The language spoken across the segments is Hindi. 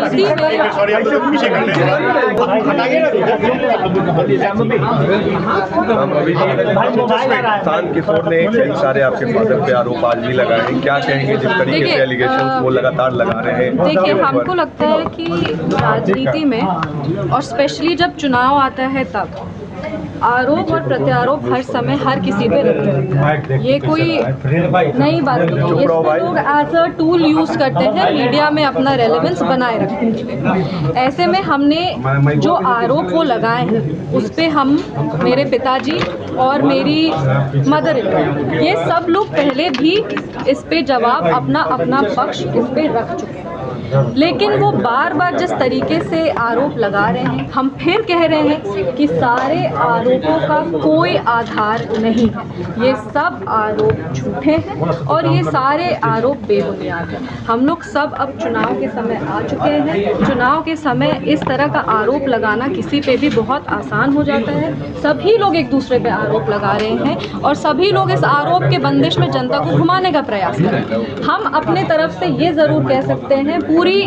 उसी शान किशोर ने कई सारे आपके फादर पे आरोप आज भी लगाए हैं, क्या कहेंगे जिस तरीके से एलिगेशन वो लगातार लगा रहे हैं? देखिए, हमको लगता है कि राजनीति में और स्पेशली जब चुनाव आता है तब आरोप और प्रत्यारोप हर समय हर किसी पे लगते रहते हैं। ये कोई नई बात नहीं है। इसको लोग एज अ टूल यूज करते हैं मीडिया में अपना रेलेवेंस बनाए रखने के लिए। ऐसे में हमने जो आरोप वो लगाए हैं उस पे हम, मेरे पिताजी और मेरी मदर इन लॉ, ये सब लोग पहले भी इस पे जवाब अपना अपना पक्ष इस पे रख चुके हैं। लेकिन वो बार बार जिस तरीके से आरोप लगा रहे हैं, हम फिर कह रहे हैं कि सारे आरोपों का कोई आधार नहीं है। ये सब आरोप झूठे हैं और ये सारे आरोप बेबुनियाद हैं। हम लोग सब अब चुनाव के समय आ चुके हैं। चुनाव के समय इस तरह का आरोप लगाना किसी पे भी बहुत आसान हो जाता है। सभी लोग एक दूसरे पे आरोप लगा रहे हैं और सभी लोग इस आरोप के बंदिश में जनता को घुमाने का प्रयास कर रहे हैं। हम अपने तरफ से ये ज़रूर कह सकते हैं, पूरी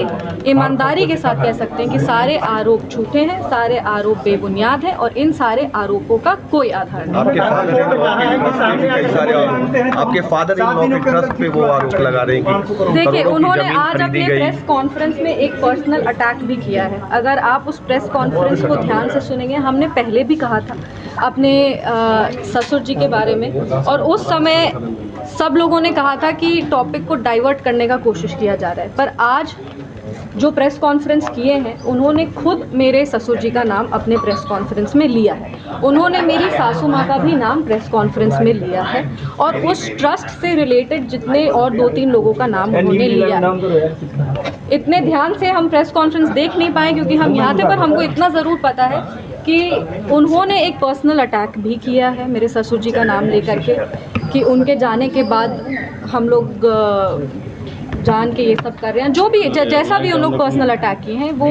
ईमानदारी के साथ कह सकते हैं कि सारे आरोप झूठे हैं, सारे आरोप बेबुनियाद हैं और इन सारे आरोपों का कोई आधार नहीं। आपके फादर इन लॉ के ट्रस्ट पे वो आरोप लगा रहे हैं कि देखिए, उन्होंने आज अपने प्रेस कॉन्फ्रेंस में एक पर्सनल अटैक भी किया है। अगर आप उस प्रेस कॉन्फ्रेंस को ध्यान से सुनेंगे, हमने पहले भी कहा था अपने ससुर जी के बारे में और उस समय सब लोगों ने कहा था कि टॉपिक को डाइवर्ट करने का कोशिश किया जा रहा है। पर आज जो प्रेस कॉन्फ्रेंस किए हैं, उन्होंने खुद मेरे ससुर जी का नाम अपने प्रेस कॉन्फ्रेंस में लिया है। उन्होंने मेरी सासू माँ का भी नाम प्रेस कॉन्फ्रेंस में लिया है और उस ट्रस्ट से रिलेटेड जितने और 2-3 लोगों का नाम उन्होंने लिया है। इतने ध्यान से हम प्रेस कॉन्फ्रेंस देख नहीं पाए क्योंकि हम यहाँ थे, पर हमको इतना ज़रूर पता है कि उन्होंने एक पर्सनल अटैक भी किया है मेरे ससुर जी का नाम लेकर के, कि उनके जाने के बाद हम लोग जान के ये सब कर रहे हैं। जो भी जैसा भी उन लोग पर्सनल अटैक किए हैं, वो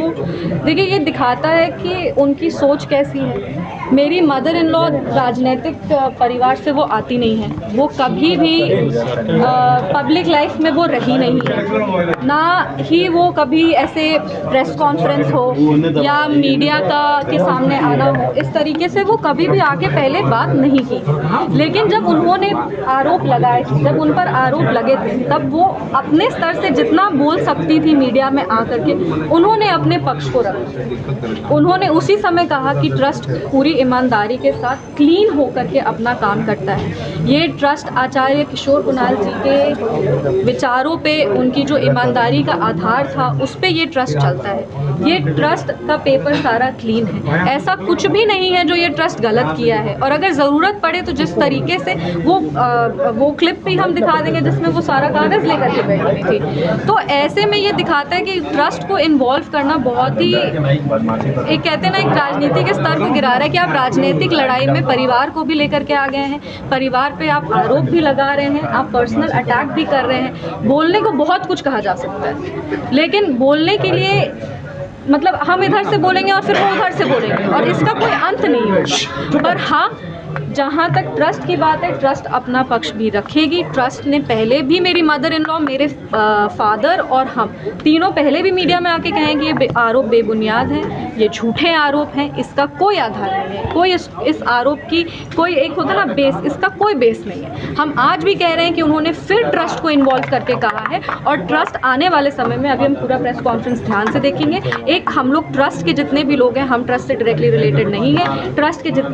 देखिए ये दिखाता है कि उनकी सोच कैसी है। मेरी मदर इन लॉ राजनीतिक परिवार से वो आती नहीं है। वो कभी भी पब्लिक लाइफ में वो रही नहीं है, ना ही वो कभी ऐसे प्रेस कॉन्फ्रेंस हो या मीडिया के सामने आना हो, इस तरीके से वो कभी भी आके पहले बात नहीं की। लेकिन जब उन्होंने आरोप लगाए, जब उन पर आरोप लगे थे, तब वो अपने स्तर से जितना बोल सकती थी मीडिया में आकर के, उन्होंने अपने पक्ष को रखा। उन्होंने उसी समय कहा कि ट्रस्ट पूरी ईमानदारी के साथ क्लीन होकर के अपना काम करता है। ये ट्रस्ट आचार्य किशोर कुणाल जी के विचारों पे, उनकी जो ईमानदारी का आधार था, उस पे ये ट्रस्ट चलता है। ये ट्रस्ट का पेपर सारा क्लीन है। ऐसा कुछ भी नहीं है जो ये ट्रस्ट गलत किया है। और अगर ज़रूरत पड़े तो जिस तरीके से वो क्लिप भी हम दिखा देंगे जिसमें वो सारा कागज़ लेकर के बैठी थी। तो ऐसे में ये दिखाता है कि ट्रस्ट को इन्वॉल्व करना बहुत ही, एक कहते हैं ना, एक राजनीति के स्तर को गिरा रहा है कि आप राजनीतिक लड़ाई में परिवार को भी लेकर के आ गए हैं। परिवार पे आप आरोप भी लगा रहे हैं, आप पर्सनल अटैक भी कर रहे हैं। बोलने को बहुत कुछ कहा जा सकता है, लेकिन बोलने के लिए मतलब हम इधर से बोलेंगे और फिर वो उधर से बोलेंगे और इसका कोई अंत नहीं होगा। पर हाँ, जहाँ तक ट्रस्ट की बात है, ट्रस्ट अपना पक्ष भी रखेगी। ट्रस्ट ने पहले भी, मेरी मदर इन लॉ, मेरे फादर और हम तीनों पहले भी मीडिया में आके कहें कि ये आरोप बेबुनियाद हैं, ये झूठे आरोप हैं, इसका कोई आधार नहीं है। कोई इस आरोप की कोई, एक होता ना बेस, इसका कोई बेस नहीं है। हम आज भी कह रहे हैं कि उन्होंने फिर ट्रस्ट को इन्वॉल्व करके कहा है और ट्रस्ट आने वाले समय में, अभी हम पूरा प्रेस कॉन्फ्रेंस ध्यान से देखेंगे। एक हम लोग ट्रस्ट के जितने भी लोग हैं, हम ट्रस्ट से डायरेक्टली रिलेटेड नहीं है। ट्रस्ट के जितने